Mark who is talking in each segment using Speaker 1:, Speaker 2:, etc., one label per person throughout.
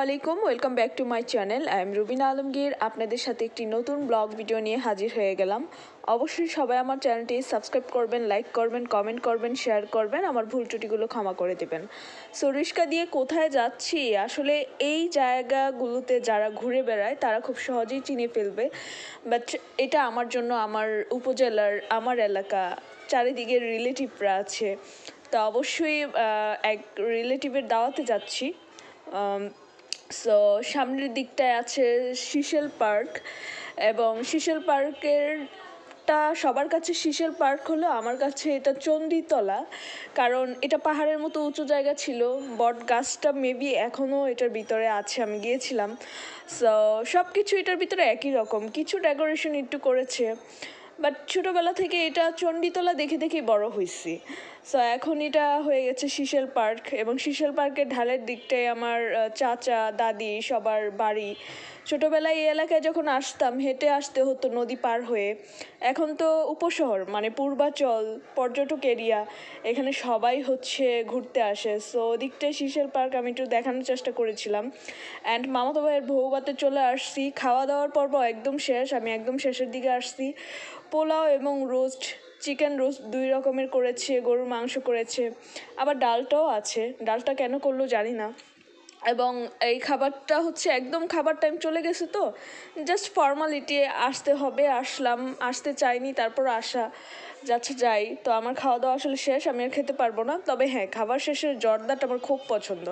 Speaker 1: আলাইকুম, welcome back to my channel. I am Rubina Alamgir. আপনাদের সাথে একটি নতুন ব্লগ ভিডিও নিয়ে হাজির হয়ে গেলাম। অবশ্যই সবাই আমার চ্যানেলটি সাবস্ক্রাইব করবেন, লাইক করবেন, কমেন্ট করবেন, শেয়ার করবেন, আমার ভুল ত্রুটিগুলো ক্ষমা করে দেবেন। সো রিস্কা দিয়ে কোথায় যাচ্ছি, আসলে এই জায়গাগুলোতে যারা ঘুরে বেড়ায় তারা খুব সহজেই চিনে ফেলবে। বাট এটা আমার জন্য আমার উপজেলার, আমার এলাকা, চারিদিকে রিলেটিভরা আছে। তো অবশ্যই এক রিলেটিভের দাওয়াতে যাচ্ছি। সো সামনের দিকটায় আছে শিশেল পার্ক, এবং শিশেল পার্কেরটা সবার কাছে শিশেল পার্ক হলো, আমার কাছে এটা চণ্ডীতলা। কারণ এটা পাহাড়ের মতো উঁচু জায়গা ছিল, বট গাছটা মেবি এখনও এটার ভিতরে আছে, আমি গিয়েছিলাম। সো সব কিছু এটার ভিতরে একই রকম, কিছু ডেকোরেশন একটু করেছে। বাট ছোটোবেলা থেকে এটা চণ্ডীতলা দেখে দেখেই বড় হয়েছি। সো এখন এটা হয়ে গেছে শিশেল পার্ক, এবং শিশেল পার্কের ঢালের দিকটায় আমার চাচা দাদি সবার বাড়ি। ছোটোবেলায় এই এলাকায় যখন আসতাম হেঁটে আসতে হতো নদী পার হয়ে। এখন তো উপশহর মানে পূর্বাচল পর্যটক এরিয়া, এখানে সবাই হচ্ছে ঘুরতে আসে। সো ওদিকটায় শিশেল পার্ক আমি একটু দেখানোর চেষ্টা করেছিলাম। অ্যান্ড মামাতো ভাইয়ের বউভাতে চলে আসছি, খাওয়া দাওয়ার পর্ব একদম শেষ, আমি একদম শেষের দিকে আসছি। পোলাও এবং রোস্ট, চিকেন রোস্ট দুই রকমের করেছে, গরুর মাংস করেছে, আবার ডালটাও আছে। ডালটা কেন করলো জানি না। এবং এই খাবারটা হচ্ছে একদম খাবার টাইম চলে গেছে, তো জাস্ট ফর্মালিটি, আসতে হবে, আসলাম, আসতে চাইনি তারপর আসা, যাচ্ছে যাই। তো আমার খাওয়া দাওয়া আসলে শেষ, আমি আর খেতে পারবো না। তবে হ্যাঁ, খাবার শেষের জর্দাটা আমার খুব পছন্দ,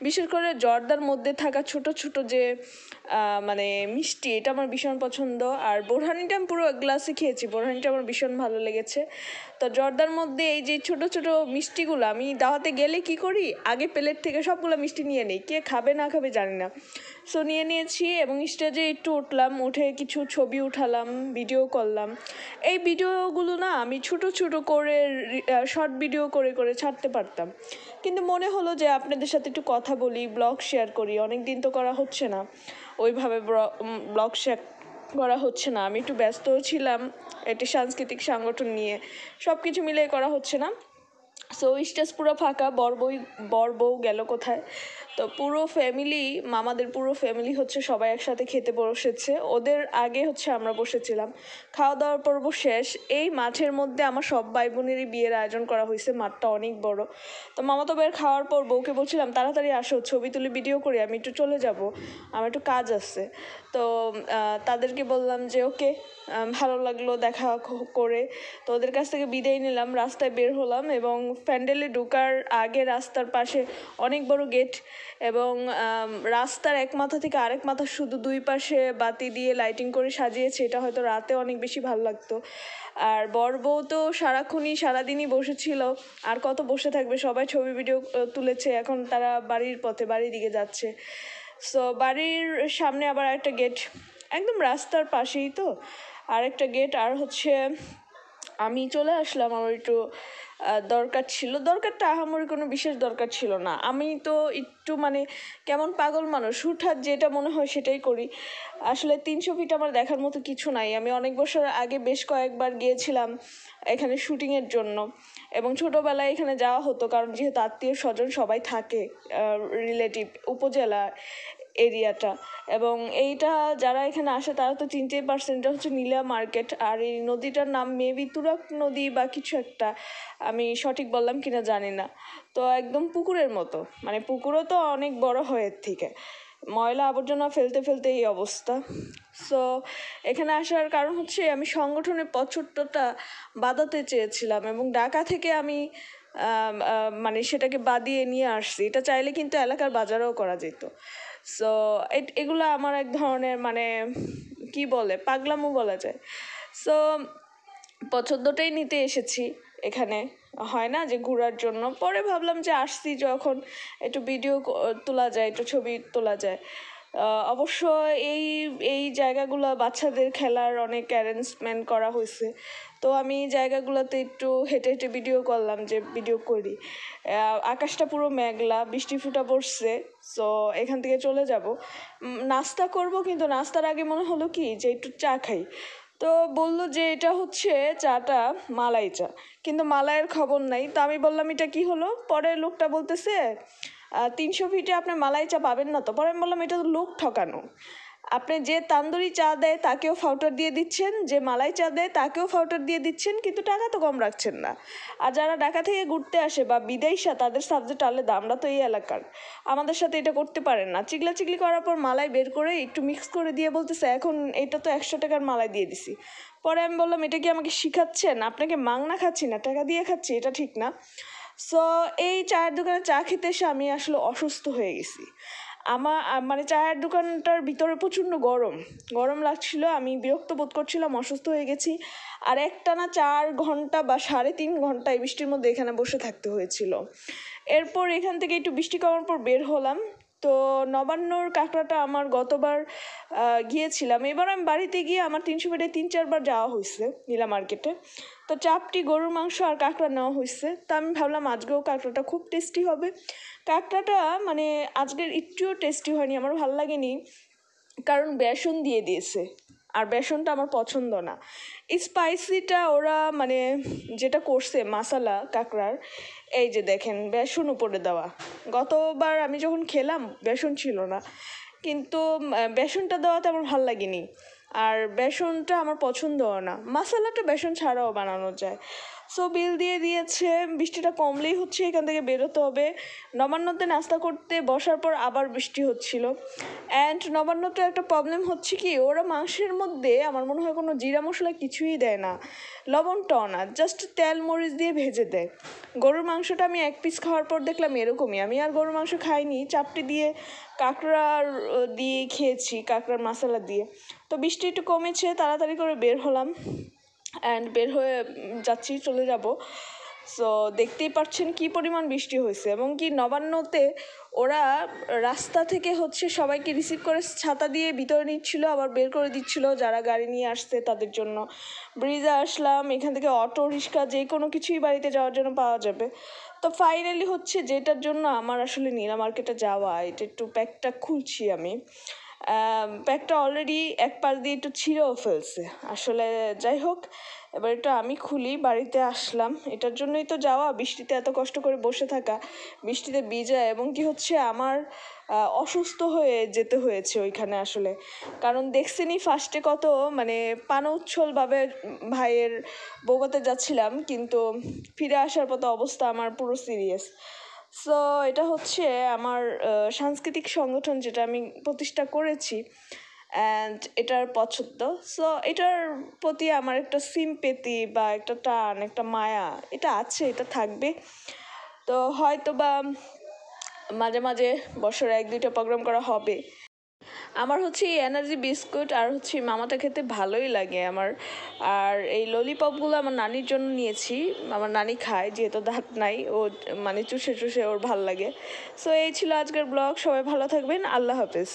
Speaker 1: বিশেষ করে জর্দার মধ্যে থাকা ছোট ছোট যে মানে মিষ্টি, এটা আমার ভীষণ পছন্দ। আর বোরহানিটা আমি পুরো গ্লাসে খেয়েছি, বোরহানিটা আমার ভীষণ ভালো লেগেছে। তো জর্দার মধ্যে এই যে ছোট ছোট মিষ্টিগুলো, আমি দাওয়াতে গেলে কি করি, আগে প্লেট থেকে সবগুলো মিষ্টি নিয়ে নিই, কে খাবে না খাবে জানি না। সো নিয়ে নিয়েছি এবং স্টেজে একটু উঠলাম, উঠে কিছু ছবি উঠালাম, ভিডিও করলাম। এই ভিডিওগুলো না আমি ছোট ছোট করে শর্ট ভিডিও করে করে ছাড়তে পারতাম, কিন্তু মনে হলো যে আপনাদের সাথে একটু কথা বলি, ব্লগ শেয়ার করি। অনেক দিন তো করা হচ্ছে না, ওইভাবে ব্লগ শেয়ার করা হচ্ছে না। আমি একটু ব্যস্তও ছিলাম একটি সাংস্কৃতিক সংগঠন নিয়ে, সব কিছু মিলিয়ে করা হচ্ছে না। সো স্টেজ পুরো ফাঁকা, বর বউ গেল কোথায়। তো পুরো ফ্যামিলি, মামাদের পুরো ফ্যামিলি হচ্ছে সবাই একসাথে খেতে বসেছে, ওদের আগে হচ্ছে আমরা বসেছিলাম। খাওয়া দাওয়ার পর্ব শেষ, এই মাঠের মধ্যে আমার সব ভাই বোনেরই বিয়ের আয়োজন করা হয়েছে, মাঠটা অনেক বড়। তো মামাতো ভাইয়ের খাওয়ার পর বউকে বলছিলাম তাড়াতাড়ি আসো, ছবি তুলি, ভিডিও করি, আমি একটু চলে যাব, আমার একটু কাজ আছে। তো তাদেরকে বললাম যে ওকে, ভালো লাগলো দেখা করে। তো ওদের কাছ থেকে বিদায় নিলাম, রাস্তায় বের হলাম, এবং প্যান্ডেলে ঢোকার আগে রাস্তার পাশে অনেক বড় গেট, এবং রাস্তার এক মাথা থেকে আরেক মাথা শুধু দুই পাশে বাতি দিয়ে লাইটিং করে সাজিয়েছে, এটা হয়তো রাতে অনেক বেশি ভালো লাগতো। আর বর বউ তো সারাক্ষণই সারাদিনই বসেছিল, আর কত বসে থাকবে, সবাই ছবি ভিডিও তুলেছে, এখন তারা বাড়ির পথে, বাড়ির দিকে যাচ্ছে। সো বাড়ির সামনে আবার একটা গেট, একদম রাস্তার পাশেই তো আরেকটা গেট। আর হচ্ছে আমি চলে আসলাম, আমার একটু দরকার ছিল, দরকারটা আহামরি কোনো বিশেষ দরকার ছিল না। আমি তো একটু মানে কেমন পাগল মানুষ, হুটহাট যেটা মনে হয় সেটাই করি। আসলে 300 ফিট আমার দেখার মতো কিছু নাই। আমি অনেক বছর আগে বেশ কয়েকবার গিয়েছিলাম এখানে শুটিংয়ের জন্য, এবং ছোটোবেলায় এখানে যাওয়া হতো, কারণ যেহেতু আত্মীয় স্বজন সবাই থাকে, রিলেটিভ, উপজেলা এরিয়াটা। এবং এইটা যারা এখানে আসে তারা তো চিনতেই পারছেন, এটা হচ্ছে নীলা মার্কেট। আর এই নদীটার নাম মেবি তুরাগ নদী বা কিছু একটা, আমি সঠিক বললাম কিনা জানি না। তো একদম পুকুরের মতো, মানে পুকুরও তো অনেক বড় হয় এর থেকে, ময়লা আবর্জনা ফেলতে ফেলতে এই অবস্থা। সো এখানে আসার কারণ হচ্ছে আমি সংগঠনের পছন্দটা বাদাতে চেয়েছিলাম, এবং ঢাকা থেকে আমি মানে সেটাকে বাদিয়ে নিয়ে আসছি। এটা চাইলে কিন্তু এলাকার বাজারেও করা যেত। সো এগুলো আমার এক ধরনের মানে কি বলে, পাগলামো বলা যায়। সো পছন্দটাই নিতে এসেছি এখানে, হয় না যে ঘোরার জন্য। পরে ভাবলাম যে আসছি যখন, একটু ভিডিও তোলা যায়, একটু ছবি তোলা যায়। অবশ্য এই এই জায়গাগুলো বাচ্চাদের খেলার অনেক অ্যারেঞ্জমেন্ট করা হয়েছে, তো আমি জায়গাগুলোতে একটু হেঁটে হেঁটে ভিডিও করলাম, যে ভিডিও করি। আকাশটা পুরো মেঘলা, বৃষ্টি ফুটা পড়ছে। সো এখান থেকে চলে যাব, নাস্তা করব, কিন্তু নাস্তার আগে মনে হলো কি যে একটু চা খাই। তো বললো যে এটা হচ্ছে চাটা মালাই চা, কিন্তু মালাইয়ের খবর নাই। তো আমি বললাম এটা কি হলো, পরে লোকটা বলতেছে 300 ফিটে আপনি মালাই চা পাবেন না তো। পরে আমি বললাম এটা তো লোক ঠকানো, আপনি যে তান্দুরি চা দেয় তাকেও ফাউটার দিয়ে দিচ্ছেন, যে মালাই চা দেয় তাকেও ফাউটার দিয়ে দিচ্ছেন, কিন্তু টাকা তো কম রাখছেন না। আর যারা ঢাকা থেকে ঘুরতে আসে বা বিদেশা, তাদের সাবজেক্ট আলাদা, আমরা তো এই এলাকার, আমাদের সাথে এটা করতে পারেন না। চিগলি করার পর মালাই বের করে একটু মিক্স করে দিয়ে বলতেছে এখন এটা তো 100 টাকার মালাই দিয়ে দিছি। পরে আমি বললাম এটা কি আমাকে শিখাচ্ছেন? আপনাকে মাংনা খাচ্ছি না, টাকা দিয়ে খাচ্ছি, এটা ঠিক না। সো এই চায়ের দোকানে চা খেতে এসে আমি আসলে অসুস্থ হয়ে গেছি। আমার মানে চায়ের দোকানটার ভিতরে প্রচণ্ড গরম লাগছিল, আমি বিরক্ত বোধ করছিলাম, অসুস্থ হয়ে গেছি। আর একটানা 4 ঘন্টা বা 3.5 ঘন্টা এই বৃষ্টির মধ্যে এখানে বসে থাকতে হয়েছিল। এরপর এখান থেকে একটু বৃষ্টি কমার পর বের হলাম। তো নবান্নর কাঁকড়াটা আমার গতবার গিয়েছিলাম, এবার আমি বাড়িতে গিয়ে আমার 300 ফিটে 3-4 বার যাওয়া হয়েছে নীলা মার্কেটে। তো চাপটি গরুর মাংস আর কাঁকড়া নেওয়া হয়েছে। তো আমি ভাবলাম আজকেও কাঁকড়াটা খুব টেস্টি হবে। কাঁকড়াটা মানে আজকের একটুও টেস্টি হয়নি, আমার ভালো লাগেনি, কারণ বেসন দিয়ে দিয়েছে আর বেসনটা আমার পছন্দ না। স্পাইসিটা ওরা মানে যেটা করছে মাসালা কাঁকড়ার, এই যে দেখেন বেসন উপরে দেওয়া। গতবার আমি যখন খেলাম বেসন ছিল না, কিন্তু বেসনটা দেওয়াতে আমার ভাল লাগেনি। আর বেসনটা আমার পছন্দও না, মশলাটা বেসন ছাড়াও বানানো যায়। সো বিল দিয়ে দিয়েছে, বৃষ্টিটা কমলেই হচ্ছে এখান থেকে বেরোতে হবে। নবান্নতে নাস্তা করতে বসার পর আবার বৃষ্টি হচ্ছিল। অ্যান্ড নবান্নতে একটা প্রবলেম হচ্ছে কি, ওরা মাংসের মধ্যে আমার মনে হয় কোনো জিরা মশলা কিছুই দেয় না, লবণটাও না, জাস্ট তেল মরিচ দিয়ে ভেজে দেয়। গরুর মাংসটা আমি 1 পিস খাওয়ার পর দেখলাম এরকমই। আমি আর গরুর মাংস খাইনি, চাপটি দিয়ে কাঁকড়ার দিয়ে খেয়েছি, কাঁকড়ার মশলা দিয়ে। তো বৃষ্টি একটু কমেছে, তাড়াতাড়ি করে বের হলাম অ্যান্ড বের হয়ে যাচ্ছি, চলে যাব। সো দেখতেই পাচ্ছেন কি পরিমাণ বৃষ্টি হয়েছে, এবং কি নবান্নতে ওরা রাস্তা থেকে হচ্ছে সবাইকে রিসিভ করে ছাতা দিয়ে ভিতরে নিচ্ছিল, আবার বের করে দিচ্ছিল যারা গাড়ি নিয়ে আসছে তাদের জন্য। ব্রিজে আসলাম, এখান থেকে অটো রিক্সা যে কোনো কিছুই বাড়িতে যাওয়ার জন্য পাওয়া যাবে। তো ফাইনালি হচ্ছে যেটার জন্য আমার আসলে নীলা মার্কেটে যাওয়া, এটা একটু প্যাকটা খুলছি আমি। প্যাকটা অলরেডি এক পাশ দিয়ে একটু ছিঁড়েও ফেলছে আসলে। যাই হোক, এবার এটা আমি খুলি, বাড়িতে আসলাম, এটার জন্যই তো যাওয়া, বৃষ্টিতে এত কষ্ট করে বসে থাকা, বৃষ্টিতে ভিজা, এবং কি হচ্ছে আমার অসুস্থ হয়ে যেতে হয়েছে ওইখানে আসলে। কারণ দেখছেনই ফার্স্টে কত মানে পানোচ্ছলভাবে ভাইয়ের বৌভাতে যাচ্ছিলাম, কিন্তু ফিরে আসার পর তো অবস্থা আমার পুরো সিরিয়াস। সো এটা হচ্ছে আমার সাংস্কৃতিক সংগঠন যেটা আমি প্রতিষ্ঠা করেছি, অ্যান্ড এটার পছন্দ। সো এটার প্রতি আমার একটা সিম্পেথি বা একটা টান, একটা মায়া এটা আছে, এটা থাকবে। তো হয়তো বা মাঝে মাঝে বছরে 1-2টা প্রোগ্রাম করা হবে। আমার হচ্ছে এই এনার্জি বিস্কুট আর হচ্ছে মামাটা খেতে ভালোই লাগে আমার। আর এই ললিপপগুলো আমার নানির জন্য নিয়েছি, আমার নানি খায়, যেহেতু দাঁত নাই, ও মানে চুষে চুষে ওর ভাল লাগে। সো এই ছিল আজকের ব্লগ, সবাই ভালো থাকবেন, আল্লাহ হাফেজ।